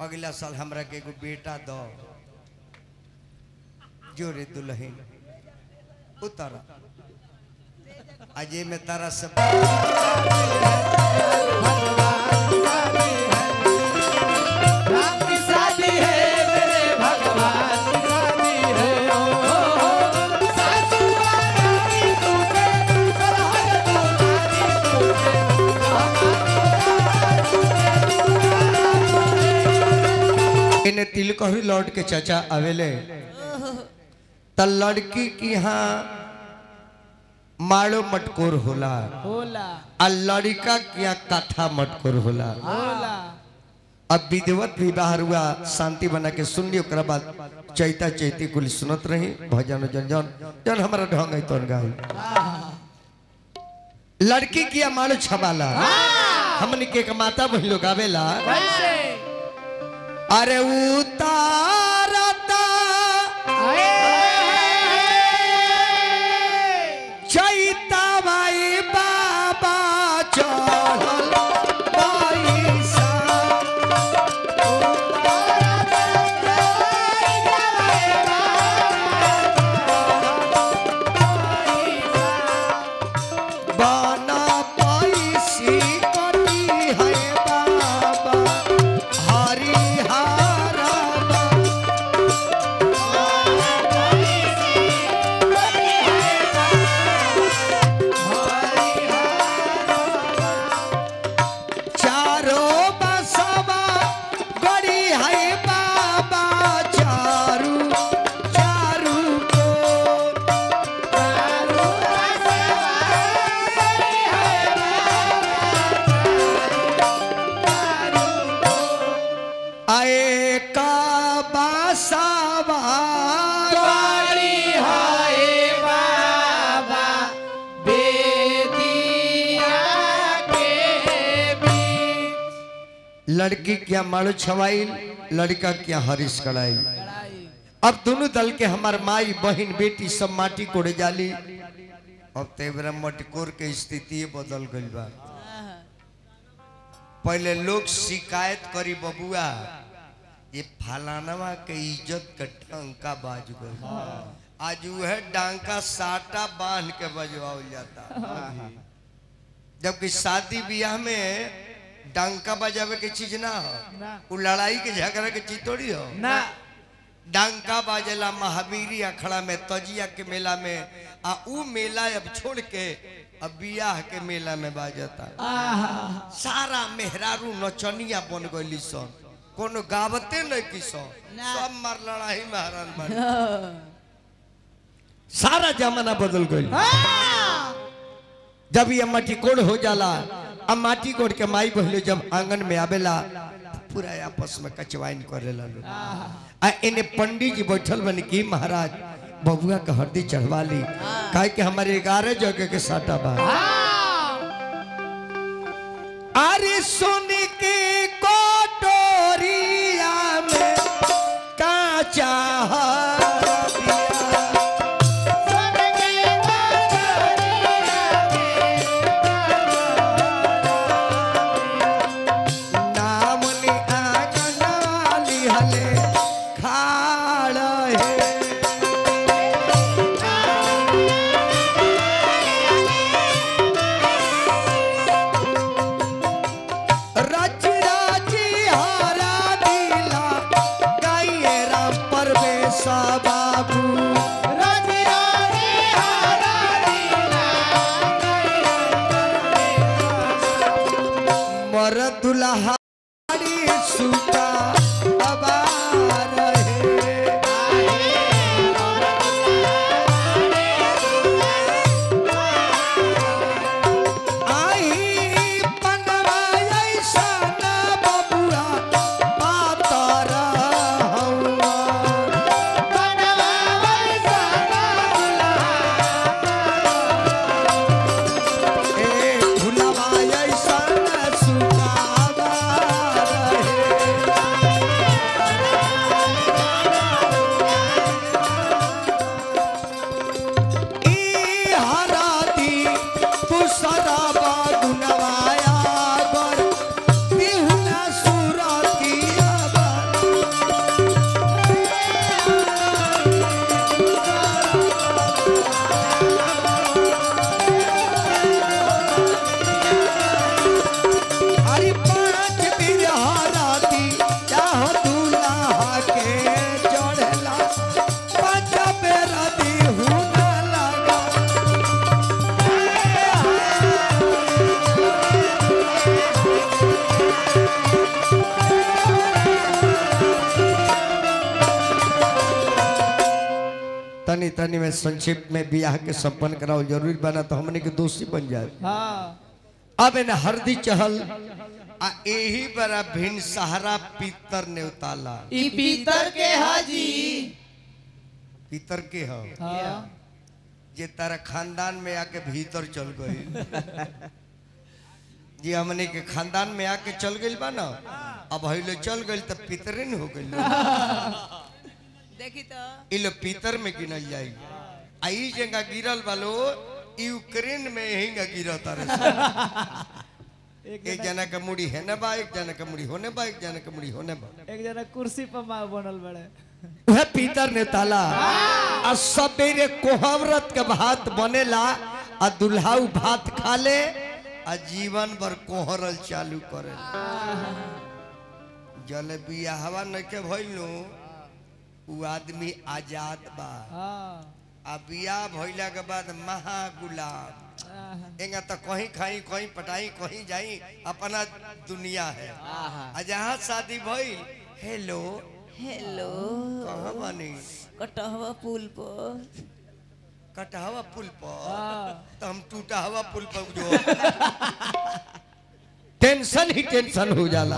अगला साल हमरा के एगो बेटा दो जोरे दुल्हन उतारा अजय में तारा सब तिल कही लौट के चाचा आवेले त लड़की की यहाँ माड़ो मटकोर होला आ लड़का क्या काठा मटकोर होला। अब विधिवत विवाह हुआ शांति बना के सुन ली ओकरा बाद चैता चैती कुल सुनत रही भजन जन जन हमारा ढंग है तो गाई लड़की किया माड़ो छबाला हमने के माता बहन लोग आवेला अरे उतारता चैता भाई बाबा चढ़ल पैसा बना पैसी करी है बाबा हरी लड़की क्या माड़ो छवाई लड़का क्या हरीश कड़ाई। अब दोनों दल के हमार माई बहन बेटी सब माटी कोड़े जाली। अब तेवरा मटकोर के स्थिति बदल गई बा। पहले लोग शिकायत करी बबुआ ये फलानवा के इज्जत का डंका बाज गई आज वह डंका साटा बांध के बजवाओ जाता। जबकि शादी ब्याह में डंका बजावे के चीज ना हो वो लड़ाई के झगड़ा के चीज थोड़ी हो ना। डंका बाजेला महावीरी अखड़ा में तजिया के मेला में आ ऊ मेला अब छोड़ के अब बियाह के मेला में बाजता। सारा मेहरारू नचनिया बन गई सन कोनो गावते नहीं की सब मार लड़ाई महारान बन सारा जमाना बदल गई। जब ये माटी कोड़ हो जाला अब माटी कोड़ के माई बहले जब आंगन में आवेला पूरा आपस में कचवाइन करेला लोग। इन्हें पंडित जी बैठल बनी की महाराज बबुआ का हरदी चढ़वा ली काहे कि हमारे 11 जगह के साटा बा। अरे सोने के कोटोरिया में काचा दुल्हा सूता तनी में संक्षिप्त में ब्याह के संपन्न कराओ जरूरी बना तो हमने के दोषी बन जाए। अब इन हरदी चहल आ यही बड़ा भिन्न सहारा पीतर ने उताला। ई पीतर के हाजी पीतर के हो जे तारा खानदान में आके भीतर चल गई जी हमने के खानदान में आके चल गई बा ना अब हइले चल गई तो पितरे न हो गई देखी तो इलो पीतर में गिनल जाई आई जगह गिरल वालो यूक्रेन में हिंगा गिरा तारे एक जना का मुड़ी है ना बा एक जना का मुड़ी होने बा एक जना का मुड़ी होने बा एक जना कुर्सी पर माँ बनल बड़े वह पीतर ने ताला आ सबेरे कोहवरत के भात बनेला आ दुल्हाऊ भात खा ले आ जीवन भर कोहरल चालू करे जल बियाहवा नके भइलनु उ आदमी आजाद बा आ बियाह भइला के बाद महा गुलाम एंगा तो कहीं खाई कहीं पटाई कहीं जाई अपना दुनिया है आ जहाँ शादी भइल हेलो हेलो कहाँ बानी कटहवा पुल पर कटहवा पुल पर तो हम टूटा हवा पुल पर जो टेंशन ही टेंशन हो जाला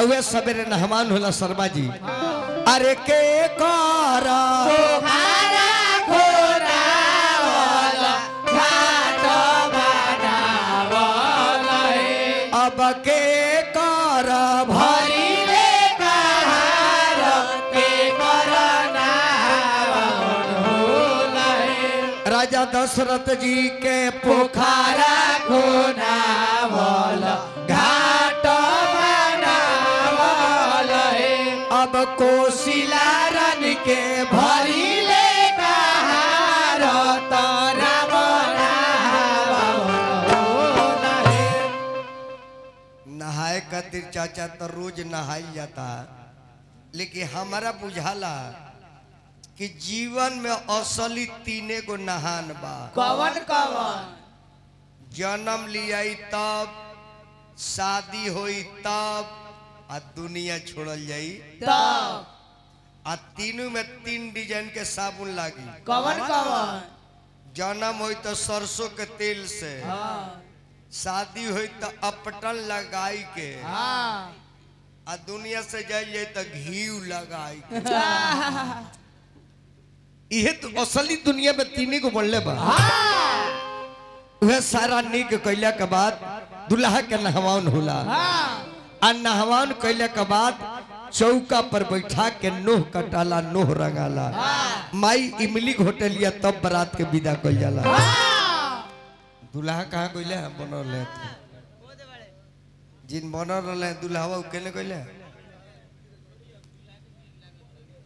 अवे सवेरे नहमान होला शर्मा जी अरे के कारा अब के कारा भारी राजा दशरथ जी के पोखरा खोना वाला घाट बनावल अब कोशिला रन के भरी ले कहार तारा नहाए खातिर चाचा तो रोज नहाई जाता लेकिन हमारा बुझाला कि जीवन में असली तीने को नहान बा कवन कवन जन्म लिया तब शादी होई तब आ दुनिया छोड़ल जाई तब आ तीनों में 3 डिजाइन के साबुन लागी कवन कवन जन्म होई तो सरसों के तेल से शादी हुई तो अपटन लगाई के आ दुनिया से जाइए तो घी लगाई के ये तो असली दुनिया में तीनी को बोलले बा वह सारा निक कैला के बाद दुल्हा के नहवान होला आ नहवान कैला के बाद चौका पर बैठा के नोह कटाला नोह रंगाला माई इमली घोटलिया तब बारात के विदा कइल जाला दुल्हा कहाँ गइले बनल ले जिन बनल रहे दुल्हावा केने गइले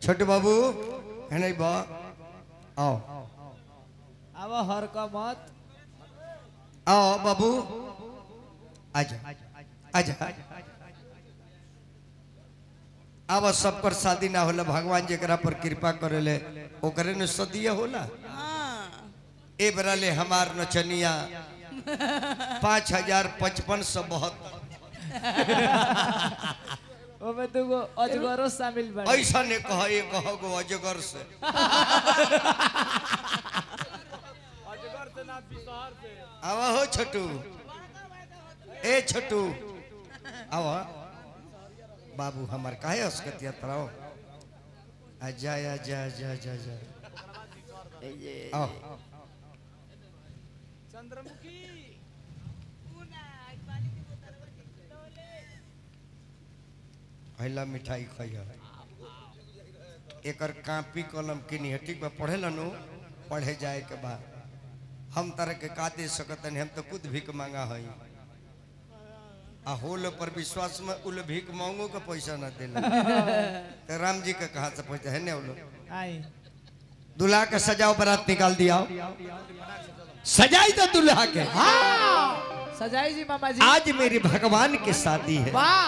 छोटे बाबू है नहीं बा आओ अब हर का मत आओ बाबू आजा आजा अब सब पर शादी ना होला भगवान जरा पर कृपा करेले ओकरे ने सदिया होला ए बरा ले हमार नचनिया 5552 ओमे दुगो अजगरो शामिल बा ऐसा ने कह ये कहो गो अजगर से आवा हो छोटू ए छोटू आवा बाबू हमार काहे हसकतिया तराओ आजा आजा आजा आजा आजा आओ चंद्रमुखी पहला मिठाई खाइया एकर कापी कलम किनी है ठीक बा पढ़े लनु पढ़े जाए के बाद हम तरह के का दे सकतन हम तो खुद भीख मांगा हई आ होल पर विश्वास में उल भीख मांगो का पैसा ना देला तो राम जी का कहा से पैसा है ने आई दूल्हा का सजाओ बारात निकाल दिया सजाई तो दूल्हा के सजाई जी मामा जी आज मेरी भगवान की शादी है वाह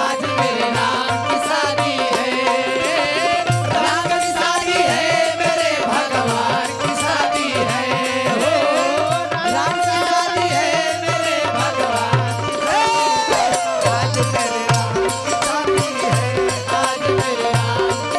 आज मेरे राम की शादी है राम की शादी है मेरे भगवान की शादी है हो राम की शादी है मेरे भगवान आज मेरे राम की शादी है आज मेरे राम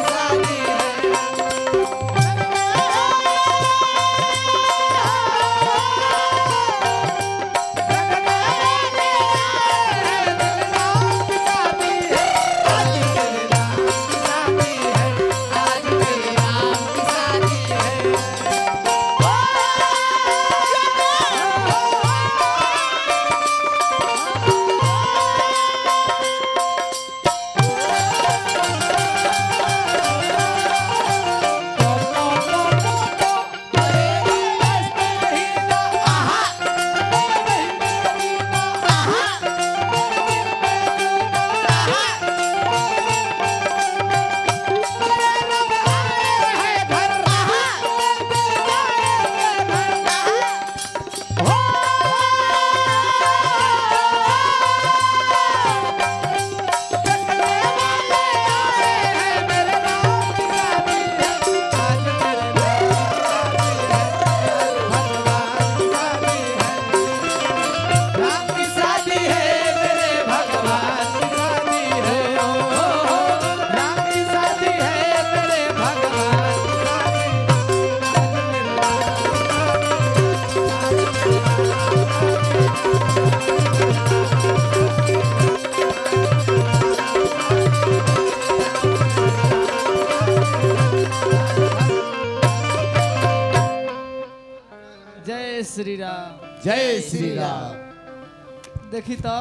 श्री राम। जय श्री राम। देखी तो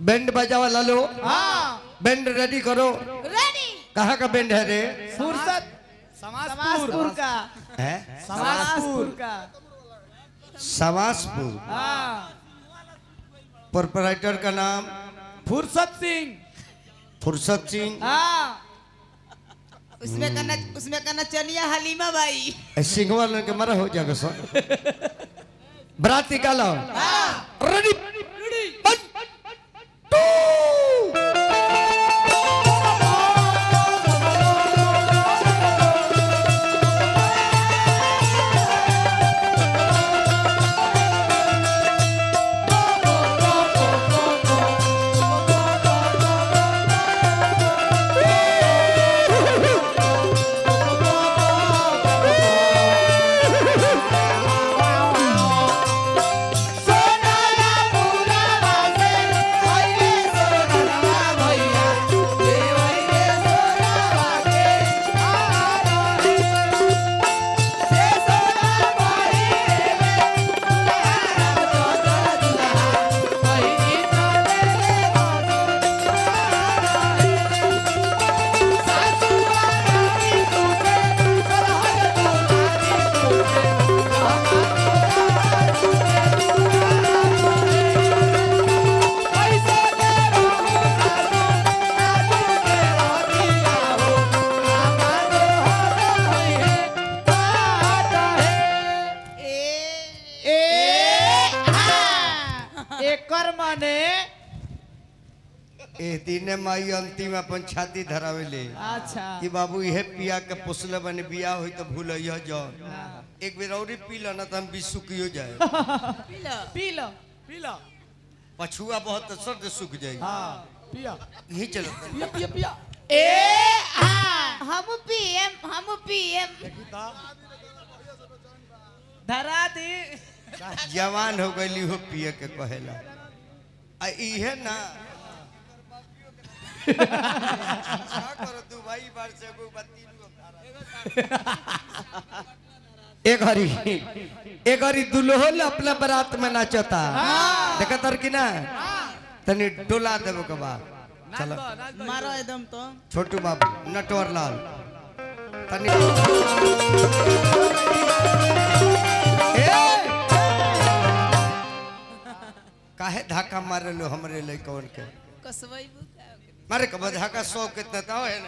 बैंड बजावा लालो। हाँ बैंड रेडी करो। रेडी। कहाँ का बैंड है रे? फुर्सत समाजपुर का है समाजपुर का। समाजपुर। हाँ प्रोपराइटर का नाम फुर्सत सिंह। फुर्सत सिंह। हाँ उसमें करना चनिया हलीमा बाई। सिंघवा के मरा हो जाएगा सर। बरात निकालो। रेडी दिन माई अंतिम अपन छाती धरावेले। अच्छा कि बाबू यह पिया के पोसले बने बिया हुई तो भूल जो एक बेर और पी लो ना तो हम भी सुखियो जाए। P low P low. पछुआ बहुत सर्द सूख जाए। हाँ पिया यही चलो पिया पिया पिया। हम पीएम धरा दी। जवान हो गई हो पिए के कहेला आ इहे ना करो तू भाई बार से को बत्ती एक हरी दुल्हन अपना बारात में नाचता। देखा तर कि ना तनी डोला देबो के बाद चलो मारो एकदम तो छोटू बाबू नटवर लाल तनी काहे धक्का मारे लो हमरे लइकवन के कसवई मारे कब धक्का 100 कितना था है ना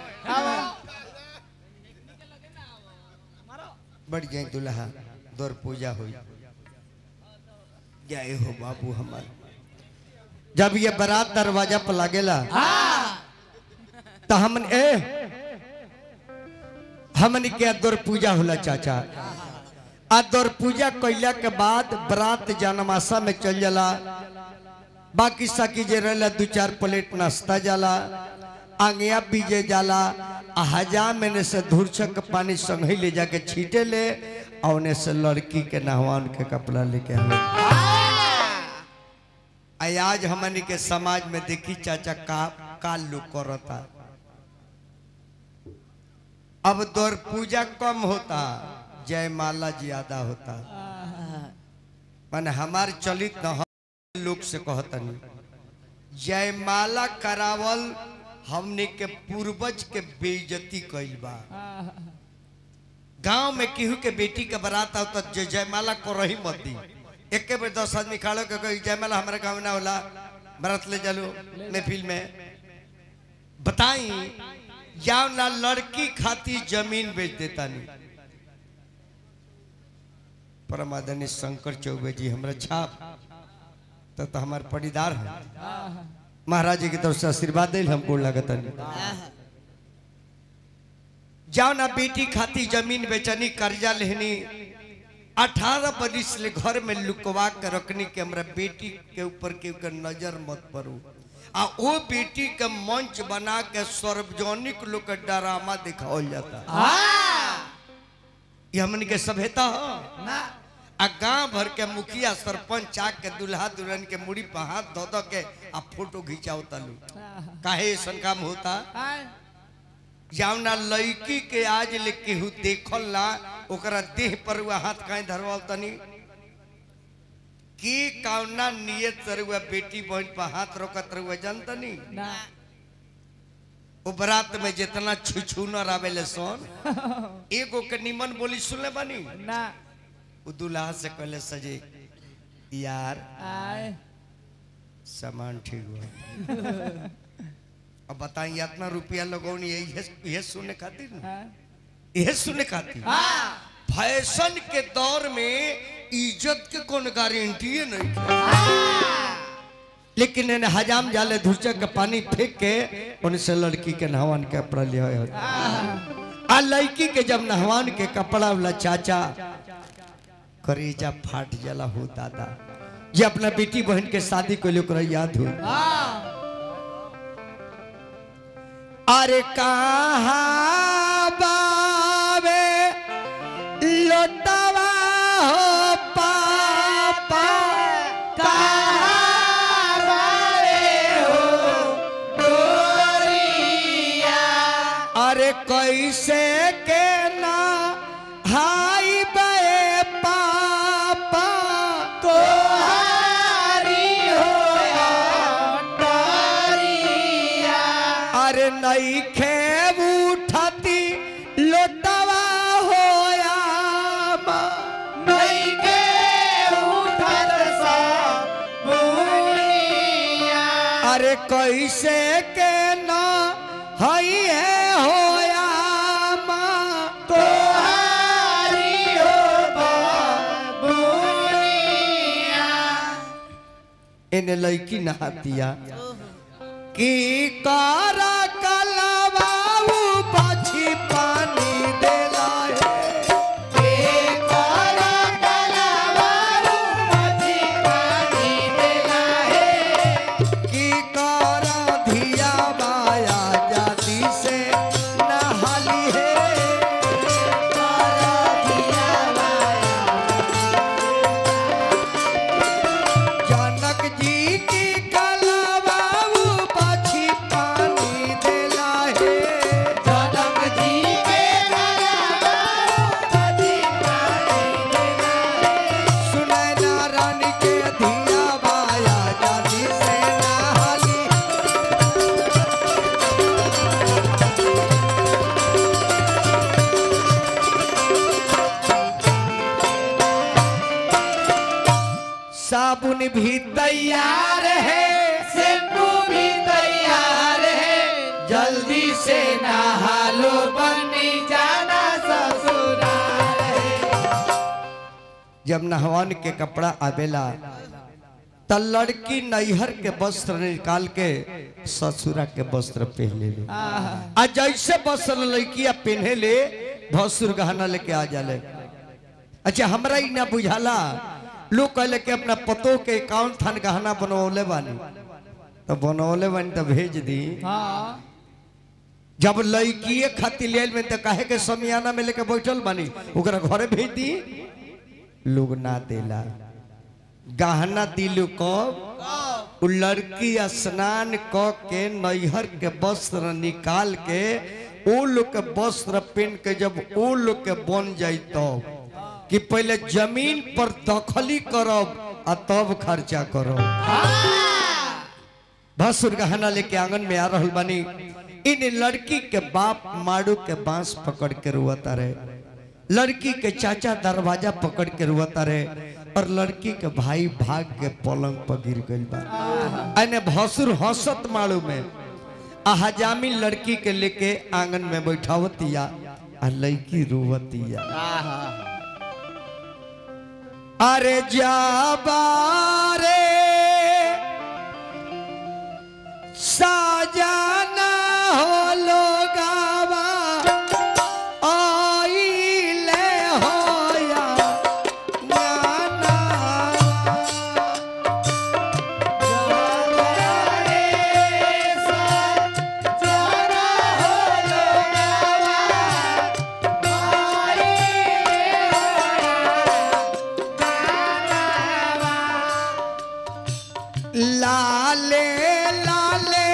बढ़ जाए दुल्हा दौर पूजा हुई जय हो बाबू हमार। जब ये बारात दरवाजा पर लागेला तो हमन के दौर पूजा होला चाचा। आ दौर पूजा कैला के बाद बारात जनमासा में चल जाला। बाकी साकी जे रहला 2-4 प्लेट नाश्ता जाला आंगिया बीजे जाला। हजा में से धूर्छक पानी संग ले जाके छीटे ले और से लड़की के नहवान के कपड़ा लेके आज हमनी के समाज में देखी चाचा का लोग करता। अब दौर पूजा कम होता जयमाला ज्यादा होता। माने हमार चलित न लोग से कहतनी जयमाला करावल हमने के पूर्वज के बेइज्जती कइल बा। गांव में केहू के बेटी के बारात आओ तो जयमाला को रही मत दी। एक बेर 10 आदमी खाड़ो के कही जयमाला हमारे गाँव ना होला बारात ले चलो महफिल में बताई जाओ ना लड़की खाती जमीन बेच देता नहीं। परमादनी शंकर चौबे जी हमारा छाप तो हमारे पड़ीदार है महाराज जी की तरफ से आशीर्वाद दे हमको लगता नहीं। जाओ ना बेटी खाती जमीन बेचनी कर्जा लेनी 18 बरिस ले घर में लुकवा के रखनी के हमरा बेटी के ऊपर के नजर मत पड़ो। आ वो बेटी के मंच बना के सार्वजनिक लोग के ड्रामा दिखावल जाता। ये हमन के सभ्यता हो ना। आ गांव भर के मुखिया सरपंच आके दुल्हा दुल्हन के मुड़ी पर हाथ धो धो के आ फोटो खिंचाओ तलू काहे ऐसा काम होता। जाओ ना लड़की के आज ले केहू देखल ना ओकरा देह पर हाथ काहे धरवाओ तनी की कावना नियत रहुआ बेटी बहन पर हाथ रोकत रहुआ जानता नहीं ना वो बरात में जितना छुछुनर आवेले सोन एगो के निमन बोली सुनले बानी ना वो दूल्हा से कहले सजे यार आए सामान ठीक हुआ अब बताइए इतना रुपया लगौनी ये सुनने खातिर ना ये सुनने खातिर फैशन के दौर में इज्जत के कौन गारंटी नहीं लेकिन इन्हें हजाम जाले धुरचा के पानी फेंक के उनसे लड़की के नहवान के कपड़ा लिया आ लड़की के जब नहवान के कपड़ा वाला चाचा करेजा फाट जला हो दादा ये अपना बेटी बहन के शादी को लेकर याद हुई अरे कहाँ बावे लोटावा हो पापा कहाँ बावे हो डोरिया अरे कैसे के ना हाई बे पापा तो अरे नई खेब उठाती लोटावा होया नई के उठत सा बुनिया अरे कैसे के ना हई है होया तो हारी हो बुनिया इन्हें लड़की नहातिया की कारा कलवाऊ पाछी पानी देला है कारा कलवाऊ पाछी पानी देला है की कारा धिया बाया जाती से नहाली है कारा धिया बाया जनक जी की साबुन भी तैयार है शैम्पू भी तैयार है जल्दी से नहा लो बनी जाना ससुराल है जब नहवान के कपड़ा आवेला त लड़की नैहर के वस्त्र निकाल के ससुरा के वस्त्र पहने ले आ जैसे वस्त्र लड़किया पहने ले भसुर गहना लेके आ जाले अच्छा हमरा ही ना बुझाला लोग कहले के अपना पतो के अकाउंट थान गहना बनवले बानी तो बनवले बानी तो भेज दी जब लड़की खातिर ले में तो कहे के समियाना में लेके बैठल बानी ओकरा घरे भेज दी लोग ना देला गहना दिलू कब लड़की स्नान क के नैहर के वस्त्र निकाल के ओ लोग के वस्त्र पहन के जब ओ लोग के बन जाई तब कि पहले जमीन पर दखली करब आ तब खर्चा करब भसुर गहना लेके आंगन में आ रहल बानी इन लड़की के बाप माड़ू के बांस पकड़ के रुआता रहे लड़की के चाचा दरवाजा पकड़ के रुआता रहे और लड़की के भाई भाग के पलंग पर गिर गई बा अने भसुर हंसत माड़ू में हजामी लड़की के लेके आंगन में बैठावतिया आ लड़की रुवतिया अरे जाबारे साजाना हो लोगावा आइले होया नाना जाबारे साजाना हो लोगावा लाले लाले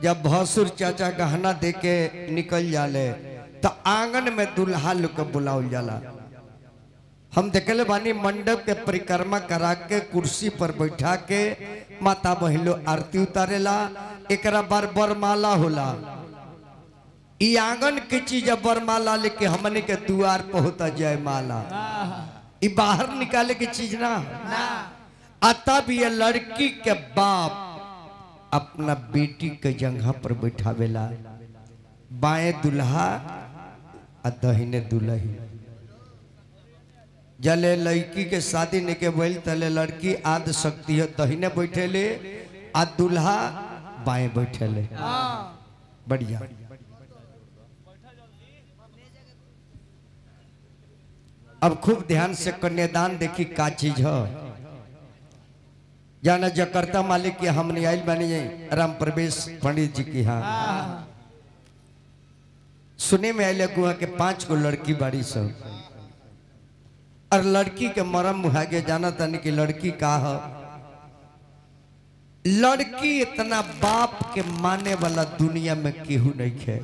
जब भसुर चाचा गहना दे के निकल जाले तो आंगन में दुल्हा लोग के बुलावल जाला। हम देखले बानी मंडप के परिक्रमा करा के कुर्सी पर बैठा के माता बहिन लोग आरती उतारेला। एकरा बार बरमाला होला। ई आंगन के चीज बरमाला लेके हमने के द्वार पर होता जयमाला। ई बाहर निकाले की चीज ना। आता भी ये लड़की के बाप अपना बेटी के जगह पर बैठावेला। बाएं दुल्हा और दाहिने दुल्ही। जले लड़की के शादी ने के बोल तले लड़की आद सकती है दाहिने बैठेले आ दुल्हा बाएं बैठेले। बढ़िया। अब खूब ध्यान से कन्यादान देखी का चीज है। जाना जकर्ता मालिक के हमने आयल बनी राम प्रवेश पंडित जी की। हाँ सुने में आये गुआ के 5 गो लड़की बाड़ी सब और लड़की के मरम मुहागे जाना तनी कि लड़की का है। लड़की इतना बाप के माने वाला दुनिया में केहू नहीं है।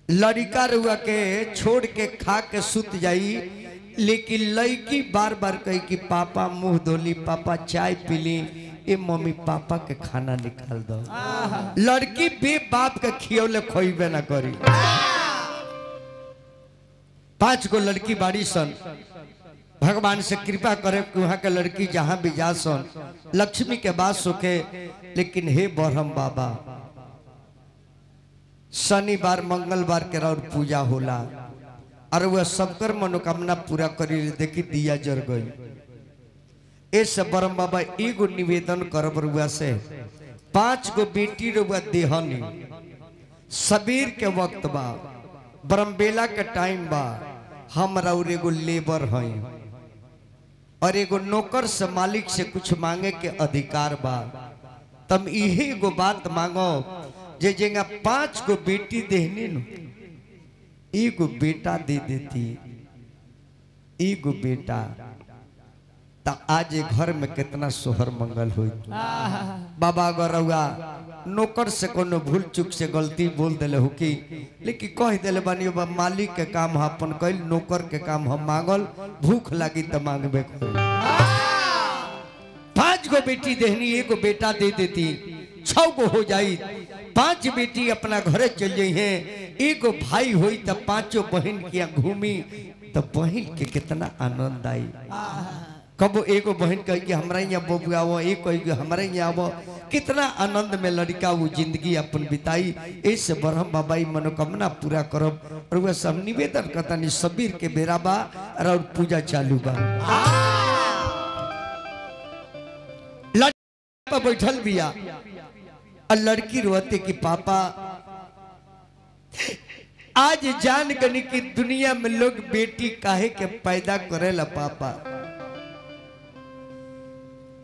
लड़का रुआ के छोड़ के खा के सुत जाई, लेकिन लड़की बार बार कही कि पापा मुंह धोली, पापा चाय पीली, ए मम्मी पापा के खाना निकाल दो। लड़की बे बाप के खियौले खोइबे ना करी। 5 गो लड़की बाड़ी सन। भगवान से कृपा करे कि वहां के लड़की जहां भी जा सन लक्ष्मी के बास होके। लेकिन हे बरहम बाबा शनिवार मंगलवार के और पूजा होला और वह सबकर मनोकामना पूरा करी। देखी दिया जर गई। ऐसे बरम बाबा एगो निवेदन करब रुआ से 5 गो बेटी रुआ देहनी। सबीर के वक्त बा, ब्रह्म बेला के टाइम बा। हम और एगो लेबर हई और एगो नौकर से मालिक से कुछ मांगे के अधिकार बा। तम इहे एगो बात मांगो जे जेंगा 5 गो बेटी देहनी नु एगो बेटा दे देती। एगो बेटा ता आज घर में कितना सोहर मंगल हुई। बाबा गौरवा नौकर से कोनो भूल चूक से गलती बोल दिले हो कि लेकिन कह दिले बानी मालिक के काम है अपन कैल, नौकर के काम हम मांगल। भूख लगी तो मांगबे कर। 5 गो बेटी देहनी एगो बेटा दे देती 6 गो हो जाई। 5 बेटी अपना घरे चल जाई है। एगो भाई हुई तो 5 बहन किया घूमी तो बहन के कितना आनंद आई। कब एगो बहन कही कि हमारा यहाँ बबुआ आवो, एक कही कि हमारे यहाँ आवो। कितना आनंद में लड़का वो जिंदगी अपन बिताई। ऐसे ब्रह्म बाबा मनोकामना पूरा करब। और वह सब निवेदन करता नहीं सबीर के बेरा बा और पूजा चालू बा। लड़की पर बैठल बिया और लड़की रोते कि पापा आज जान गनी कि दुनिया में लोग बेटी काहे के पैदा करेला। पापा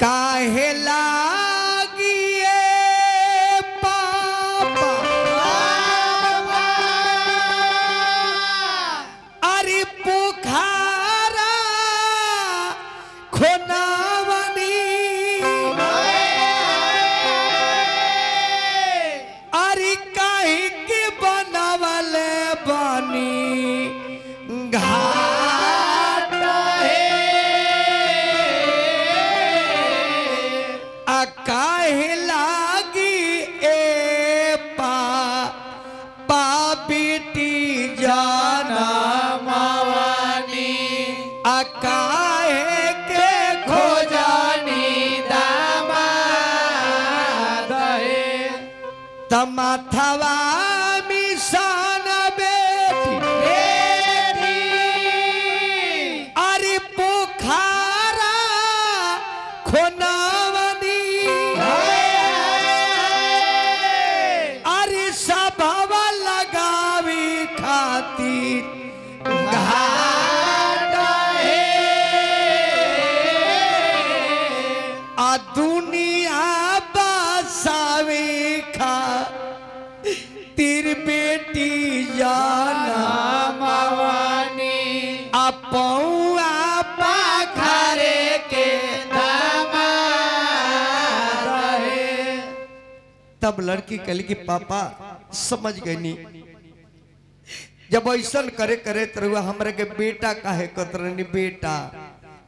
काहे लागिए पापा अरे पोखरा खोनावनी अरे काहे के बनावले बानी घाट काहे लागी ए पा बेटी जाना मावानी काहे के खोजानी दामाद तमाथवा मिसान बेटी अरे पोखरा खोना दुनिया बसावे खा तिर बेटी जाना मावानी अपौआ पाखरे के दामाद तब लड़की कहली कि पापा समझ गई नी जब ऐसा करे करे तरुआ हमरा के बेटा काहे कतरनी बेटा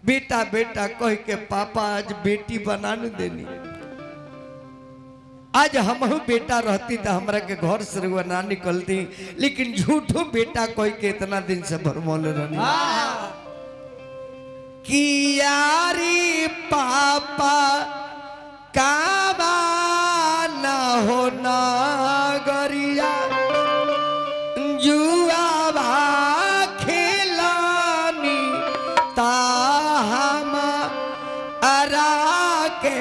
बेटा बेटा कह के पापा आज बेटी बना न देनी आज हम बेटा रहती तो हमरा के घर से रुआ ना निकलती लेकिन झूठो बेटा कह के इतना दिन से भरमौल रहनी कि यारी पापा काबा न हो नगरिया जुआबा खेलानी ता हम अरा के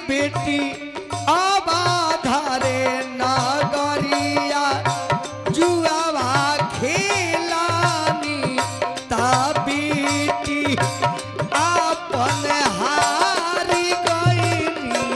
बेटी अबाधारे नगरिया जुआवा खेलानी ता बेटी अपन हारी गईनी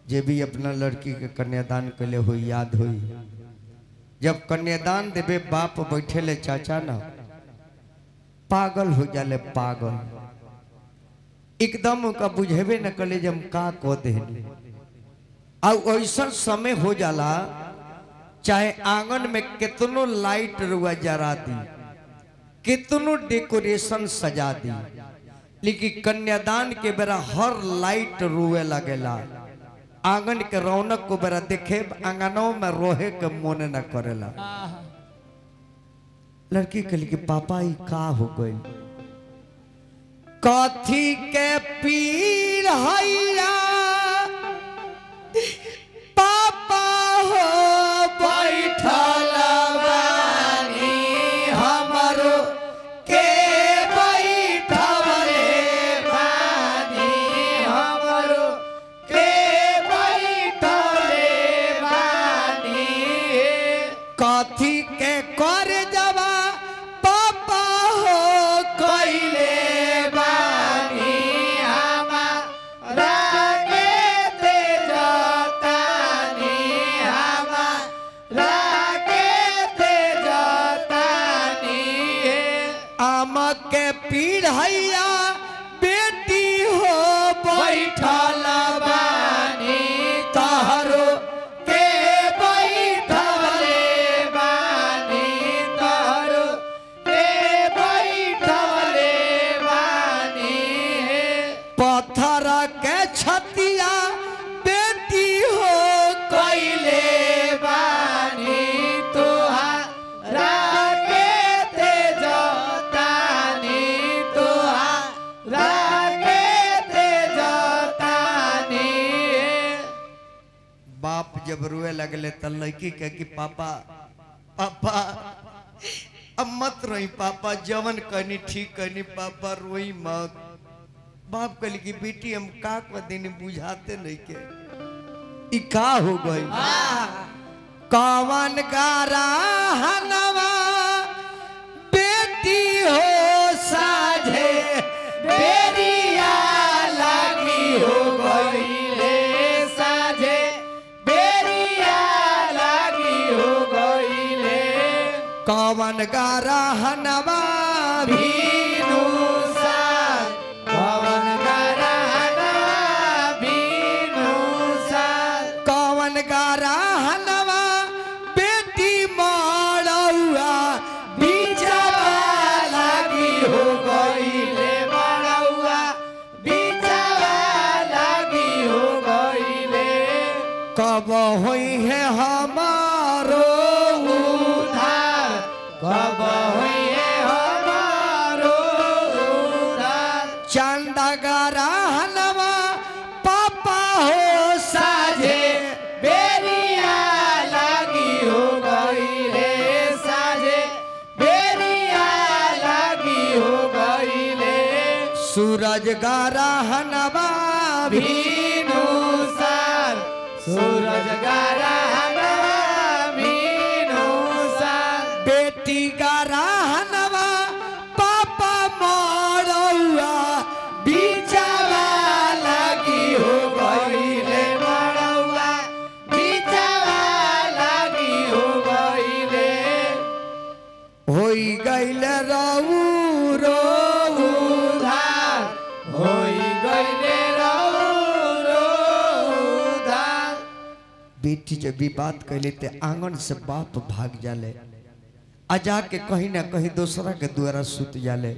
जे भी अपना लड़की के कन्यादान के लिए हुई याद हुई जब कन्यादान देवे बाप बैठे ले चाचा ना पागल हो जाले पागल एकदम का बुझेबे न कले जब का को दे ऐसा समय हो जाला चाहे आंगन में कितनो लाइट रुआ जरा दी कितनो डेकोरेशन सजा दी लेकिन कन्यादान के बेरा हर लाइट रुए लगेला आंगन के रौनक को बेरा देखे आंगनों में रोहे के मन न करेला लड़की के लिए पापा ही का हो गई कथी के पीर हैया पापा हो बैठल बानी हमरो के बैठले बानी हमरो के बैठले बानी कथी के कर जवा पापा हो कइले बानी हमारा के छतिया बेटी हो कोइले बानी तुहारा के तेजतानी तुहारा के तेजतानी। बाप जब रोए लगले त लड़की के कि पापा पापा अब मत रोई पापा, जवन कहनी ठीक कहनी पापा, रोई मत। बाप कहली कि बेटी हम का को दिन बुझाते नहीं के ई का हो गई। कवन गारा हनवा बेटी हो साझे बेरिया लागी हो गईले साझे बेरिया लागी हो गईले। कवन गारा हनवा भीनु साज पवन गरहना भीनु साज कवन गारा हनवा बेटी मारौआ बीचवा लागी हो गईले बड़ौआ बीचवा लागी हो गईले। कब होई है हमारो उधार कब होइए हमारो उधार। चंदा गारा हनवा पापा हो साझे बेरिया लागी हो गईले साझे बेरिया लागी हो गईले। सूरज गारा हनवा भीनु सार सूरज गरहना भीनु सार बेटी गारा हनवा पापा मारौआ बीचवा लागी हो गईले बड़ौआ बीचवा लागी हो गईले। होई गईले रहू रो उधार होई गईले उधार। बेटी जब भी बात कहले ते आंगन से बाप भाग जाले, आ जाके कहीं ना कहीं दूसरा के द्वारा सुत जाले।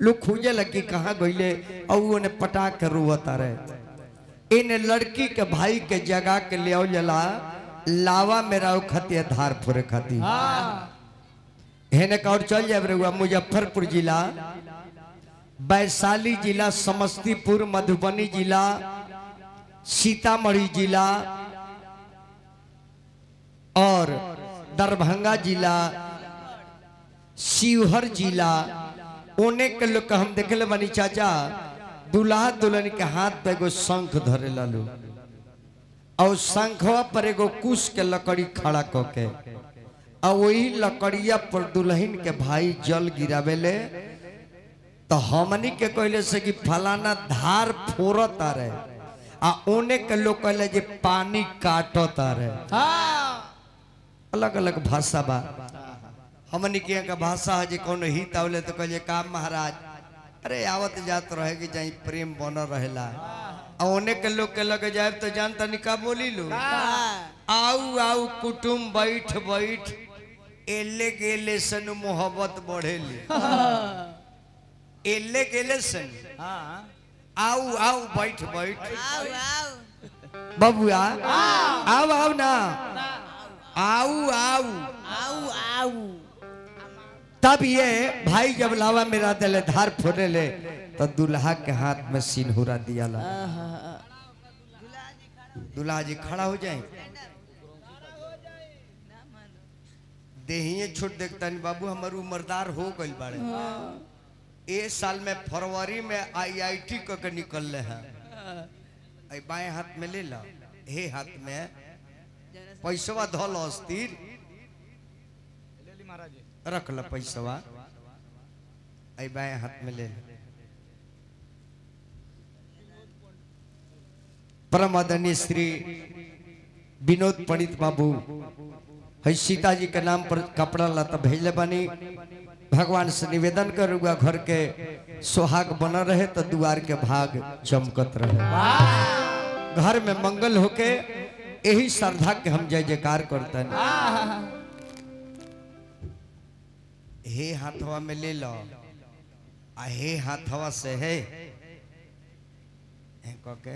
लोग खोजे लगी कहाँ गईले और उन्हें पटा के रोवता रहे। इन लड़की के भाई के जगह के ले आओ जला लावा मेरा खतिया धार फुरे खाती हेने का और चल जाए रहुआ मुजफ्फरपुर जिला, वैशाली जिला, समस्तीपुर, मधुबनी जिला, सीतामढ़ी जिला और दरभंगा जिला, शिवहर जिला। ओने के लोग हम देखले बनी चाचा दुल्हा दुल्हन के हाथ पे एगो शंख धरे लालू और शंखवा पर एगो कुश के लकड़ी खड़ा करके और वही लकड़िया पर दुल्हन के भाई जल गिरावेले। तो हमनी के कहले से कि फलाना धार फोरत रहे आ ओने के लोग कहले जे पानी काटत रहे। अलग अलग भाषा बा। हमनी के यहाँ का भाषा है जे कौन हित आवले तो कहले का महाराज अरे आवत जात रहे कि जाई प्रेम बन रहेला। आ ओने के लोग के लगे जाए तो जानता नहीं का बोली लो आऊ आऊ कुटुम बैठ बैठ एले गेले सन मोहब्बत बढ़ेली एले गेले सन आऊ आऊ बैठ बैठ बबुआ आऊ आऊ ना आऊ आऊ आऊ आऊ तब ये भाई जब लावा मेरा दिले धार फोड़े ले तो दुल्हा के हाथ में सिंदूरा दिया ला। दुल्हा जी खड़ा हो जाए देहिए छोट देखता नहीं बाबू हमारू उम्रदार हो गई बाड़े। ए साल में फरवरी में IIT के निकल रहे हैं। बाएं हाथ में ले ला हे हाथ में पैसवा धल अस्थिर रख ला पैसवा बाएं हाथ में ले ला। परम आदरणीय श्री विनोद पंडित बाबू है सीता जी के नाम पर कपड़ा लता भेजले बनी। भगवान से निवेदन करूँगा घर के सुहाग बना रहे तो दुआर के भाग चमकत रहे, घर में मंगल होके यही श्रद्धा के हम जय जयकार करते हैं। हे हाथवा में ले लो आ हे हाथवा से है कह के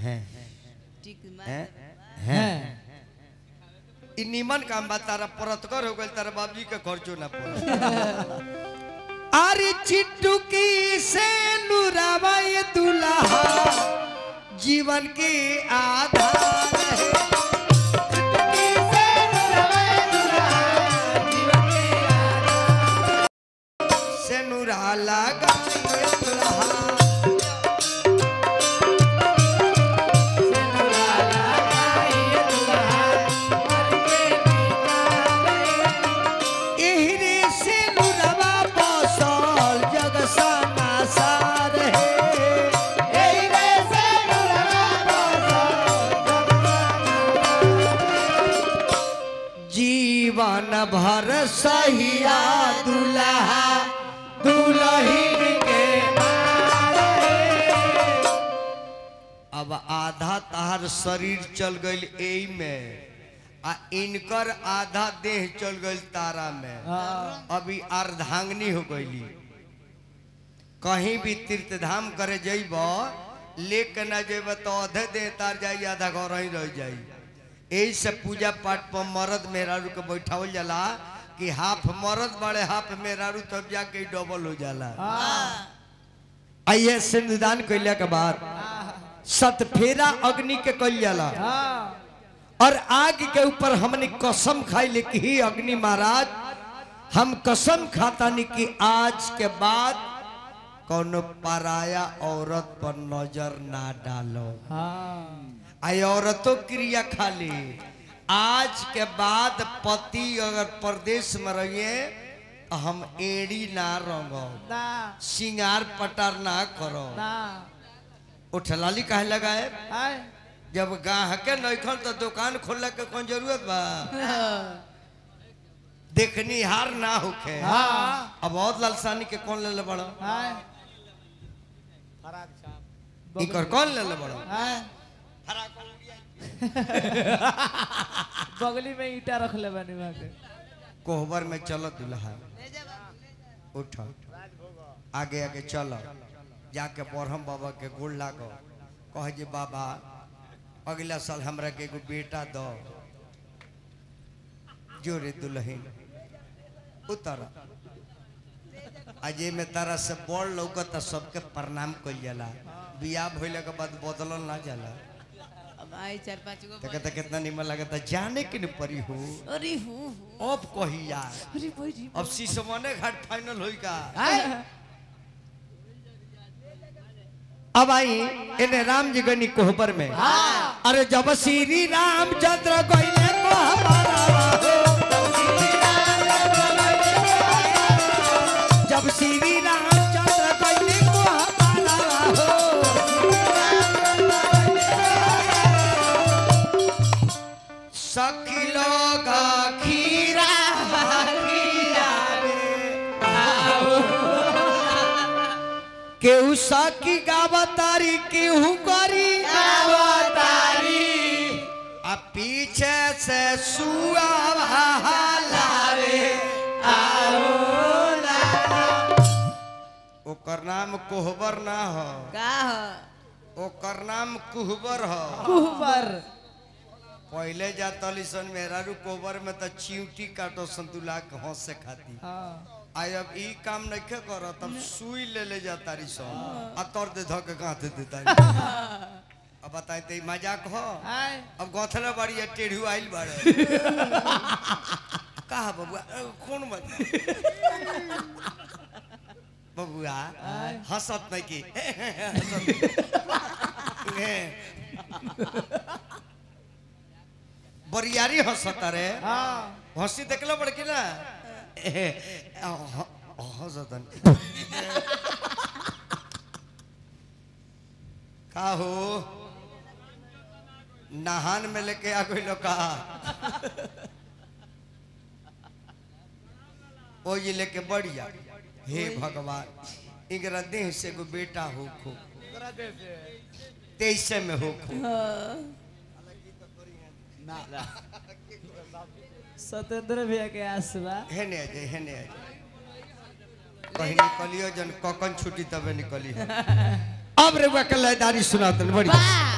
हैं ठीक हैं मार हैं इ निमन काम बा तारा परतकर हो गइल तारा बाबूजी के खर्चो ना पड़े अरे चिट्टुकी से नुरावा ये दुल्हा जीवन की आधार है से नुरा लगा ये दुल्हा जीवन भर सहिया दुल्हा दुल्हन के अब आधा तार शरीर चल गइल एई में आ इनकर आधा देह चल गइल तारा में अभी अर्धांगिनी हो गइली कहीं भी तीर्थ धाम करे जइब लेके ना जइब तो आधे देह तार जाई आधा घर ही रह जाई यही से पूजा पाठ पर मर्द मेहरारू के बैठावल जाला कि हाफ मर्द बड़े हाफ मेहरारू तब जाके डबल हो जाला आइए सिंधुदान कैला के बाद सतफेरा अग्नि के कल जाला और आग के ऊपर हमने कसम खाई ले कि अग्नि महाराज हम कसम खाता नहीं कि आज के बाद कोनो पराया औरत पर नजर ना डालो आई औरतों क्रिया खाली आज के बाद पति अगर प्रदेश में रहिए हम एड़ी ना रंगो सिंगार पटार ना करो उठलाली कहे लगाए जब गाहक नइखन तो दुकान खोलने के कौन जरूरत बा देखनी हार ना होखे अब बहुत लालसानी के कौन ले बड़ो इकर कौन ले बड़ो बगली में ईटा रख ले बनी वहां के कोहबर में चलो दुल्हा उठो आगे आगे चलो जाके बरहम बाबा के गोड़ लागो कह जे बाबा अगला साल हमरा के एगो बेटा दो जोरे दुल्हन उतर अजय में तारा से बड़ लौकत सबके प्रणाम कइल जाला बियाह भइले के बाद बदलल ना जाला अब आई 4-5 गो तो कहता कितना निमन लगता जाने के न परी हो अरे हूं अब कही यार अरे भाई जी अब शीशमने घाट फाइनल होई का अब आई इन्हें राम जी गनी कोहबर में अरे जब श्री रामचंद्र गइले कोहबरा जब श्री रामचंद्र गइले कोहबरा हो सखी लोग खीरा खीरा केहू सखी गावतारी केहू करी गावतारी आ पीछे से सुआ लावे ओकर नाम कोहबर ना हो का हो ओकर नाम कुहबर हो कुहबर पहले जातली सन मेहरारू कोहबर में तो चिंटी काटो संतुला के हंस से खाती आई अब ई काम नहीं करो तब सुई ले जाता रही सो आ तोड़ दे धो के गांथे देता अब बताए ते मजाक हो अब गौथला बाड़ी टेढ़ू आइल बाड़े कहा बबुआ कौन मत बबुआ हंसत नहीं की बरियारी हंसता रे हंसी देखला पड़ के ना हंसतन का हो नहान में लेके आ गई लोग ओ ये लेके बढ़िया हे भगवान इगरा देह से को बेटा हो खो 23 में हो खो सतेंद्र भैया के आसवा है ने अजय कहीं निकलियो जन ककन छुट्टी तबे निकली है अब रे वकलदारी सुनातन बड़ी वाह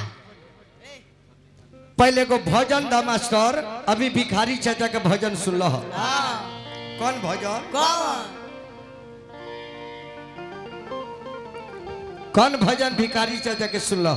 पहले को भजन द मास्टर अभी भिखारी चाचा के भजन सुन लो हाँ कौन भजन कौन कौन भजन भिखारी चाचा के सुन लो